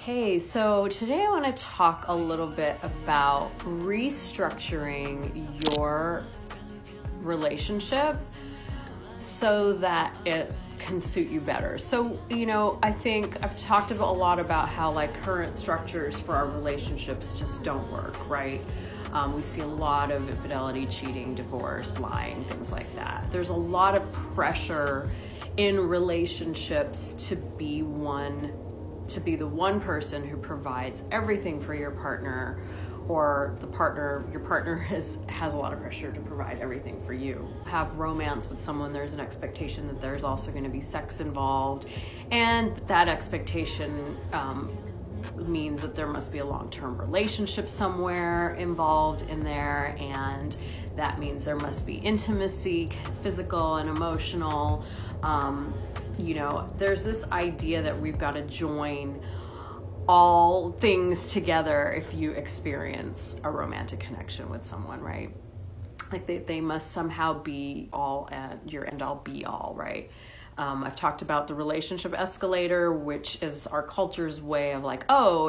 Okay, so today I want to talk a little bit about restructuring your relationship so that it can suit you better. So, I think I've talked a lot about how current structures for our relationships just don't work, right? We see a lot of infidelity, cheating, divorce, lying, things like that. There's a lot of pressure in relationships to be the one person who provides everything for your partner, or your partner has a lot of pressure to provide everything for you. Have romance with someone, there's an expectation that there's also going to be sex involved, and that expectation means that there must be a long-term relationship somewhere involved in there, and that means there must be intimacy, physical and emotional. There's this idea that we've got to join all things together if you experience a romantic connection with someone, right? They must somehow be all and your end all be all, right? I've talked about the relationship escalator, which is our culture's way of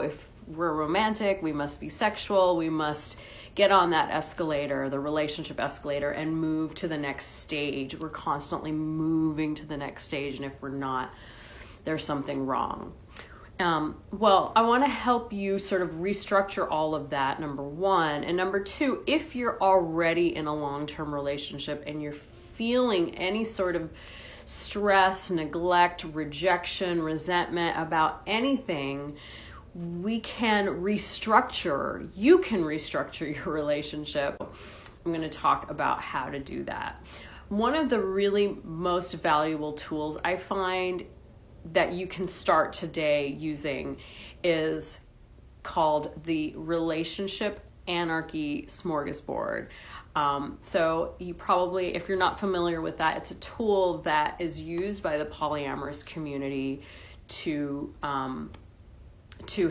if we're romantic, we must be sexual, we must get on that escalator, the relationship escalator, and move to the next stage. We're constantly moving to the next stage, and if we're not, there's something wrong. Well, I want to help you sort of restructure all of that, number one. And number two, if you're already in a long-term relationship and you're feeling any sort of stress, neglect, rejection, resentment about anything, you can restructure your relationship. I'm going to talk about how to do that. One of the really most valuable tools I find that you can start today using is called the Relationship Anarchy Smorgasboard. So you probably, if you're not familiar with that, it's a tool that is used by the polyamorous community to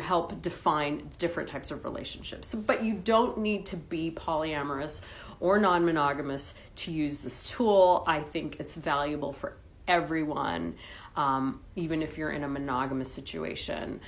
help define different types of relationships. But you don't need to be polyamorous or non-monogamous to use this tool. I think it's valuable for everyone, even if you're in a monogamous situation,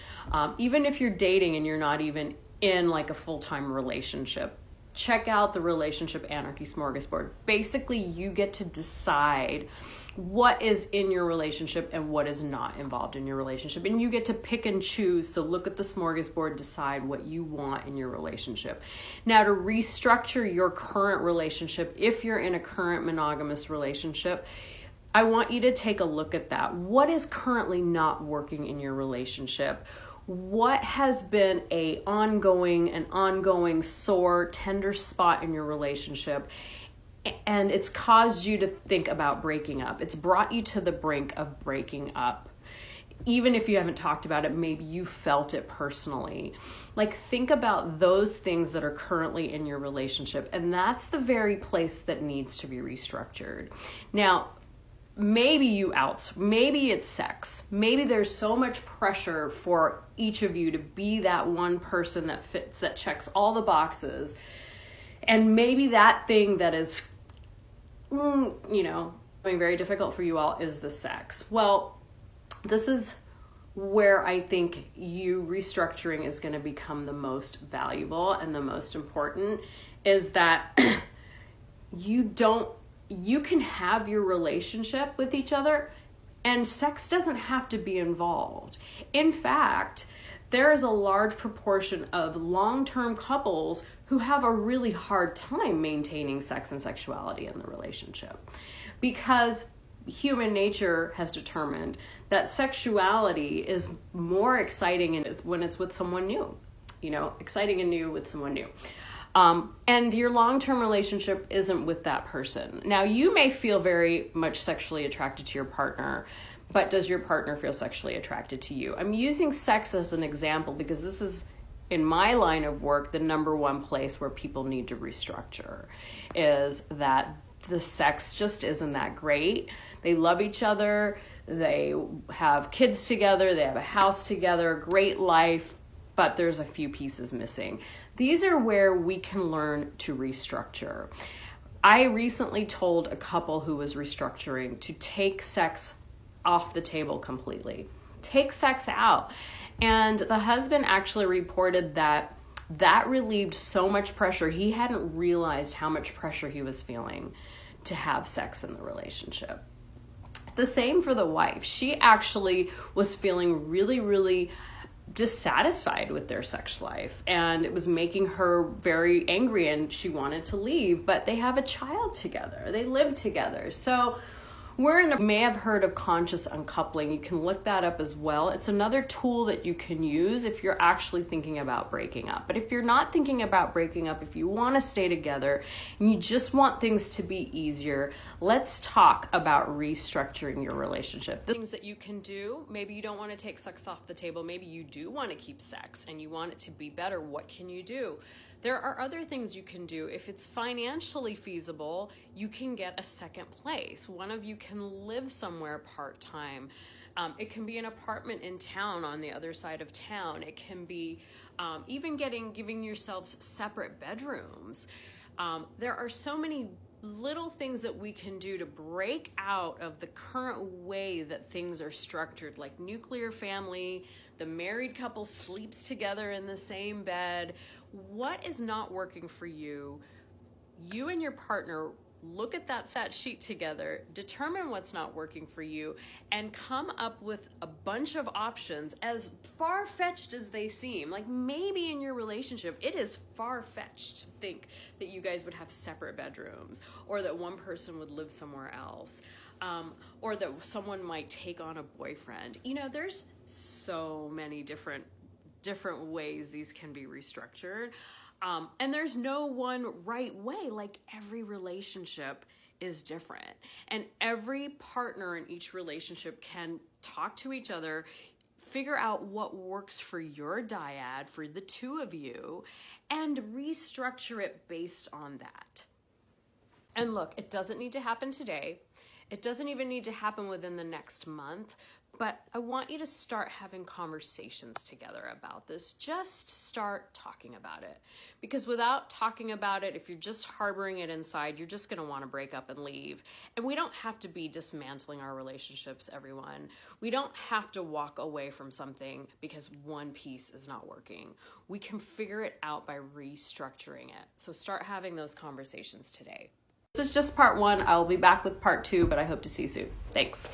even if you're dating and you're not even in a full-time relationship. Check out the Relationship Anarchy Smorgasboard. Basically, you get to decide what is in your relationship and what is not involved in your relationship. And you get to pick and choose. So look at the smorgasbord, decide what you want in your relationship. Now, to restructure your current relationship, if you're in a current monogamous relationship, I want you to take a look at that. What is currently not working in your relationship? What has been an ongoing sore, tender spot in your relationship? And it's caused you to think about breaking up. It's brought you to the brink of breaking up. Even if you haven't talked about it, maybe you felt it personally. Think about those things that are currently in your relationship. And that's the very place that needs to be restructured. Now, maybe it's sex. Maybe there's so much pressure for each of you to be that one person that fits, that checks all the boxes. And maybe that thing that is, very difficult for you all is the sex. Well, this is where I think you restructuring is going to become the most valuable and the most important, is that you can have your relationship with each other and sex doesn't have to be involved. In fact, there is a large proportion of long-term couples who have a really hard time maintaining sex and sexuality in the relationship, because human nature has determined that sexuality is more exciting when it's with someone new, exciting and new with someone new. And your long-term relationship isn't with that person. Now, you may feel very much sexually attracted to your partner, but does your partner feel sexually attracted to you? I'm using sex as an example because this is, in my line of work, the number one place where people need to restructure, is that the sex just isn't that great. They love each other. They have kids together. They have a house together, great life, but there's a few pieces missing. These are where we can learn to restructure. I recently told a couple who was restructuring to take sex off the table completely. Take sex out And the husband actually reported that relieved so much pressure. He hadn't realized how much pressure he was feeling to have sex in the relationship. The same for the wife. She actually was feeling really, really dissatisfied with their sex life, and it was making her very angry, and she wanted to leave, but they have a child together. They live together. So you may have heard of conscious uncoupling. You can look that up as well. It's another tool that you can use if you're actually thinking about breaking up. But if you're not thinking about breaking up, if you want to stay together and you just want things to be easier, let's talk about restructuring your relationship. The things that you can do, maybe you don't want to take sex off the table. Maybe you do want to keep sex and you want it to be better. What can you do? There are other things you can do. If it's financially feasible, you can get a second place. One of you can live somewhere part-time. It can be an apartment in town on the other side of town. It can be even giving yourselves separate bedrooms. There are so many little things that we can do to break out of the current way that things are structured, like nuclear family, the married couple sleeps together in the same bed. What is not working for you? You and your partner look at that stat sheet together, determine what's not working for you, and come up with a bunch of options, as far-fetched as they seem. Like, maybe in your relationship, it is far-fetched to think that you guys would have separate bedrooms, or that one person would live somewhere else, or that someone might take on a boyfriend. You know, there's so many different ways these can be restructured. And there's no one right way. Like, every relationship is different, and every partner in each relationship can talk to each other, figure out what works for your dyad, for the two of you, and restructure it based on that. And look, it doesn't need to happen today. It doesn't even need to happen within the next month, but I want you to start having conversations together about this. Just start talking about it. Because without talking about it, if you're just harboring it inside, you're just going to want to break up and leave. And we don't have to be dismantling our relationships, everyone. We don't have to walk away from something because one piece is not working. We can figure it out by restructuring it. So start having those conversations today. This is just part one. I'll be back with part two, but I hope to see you soon. Thanks.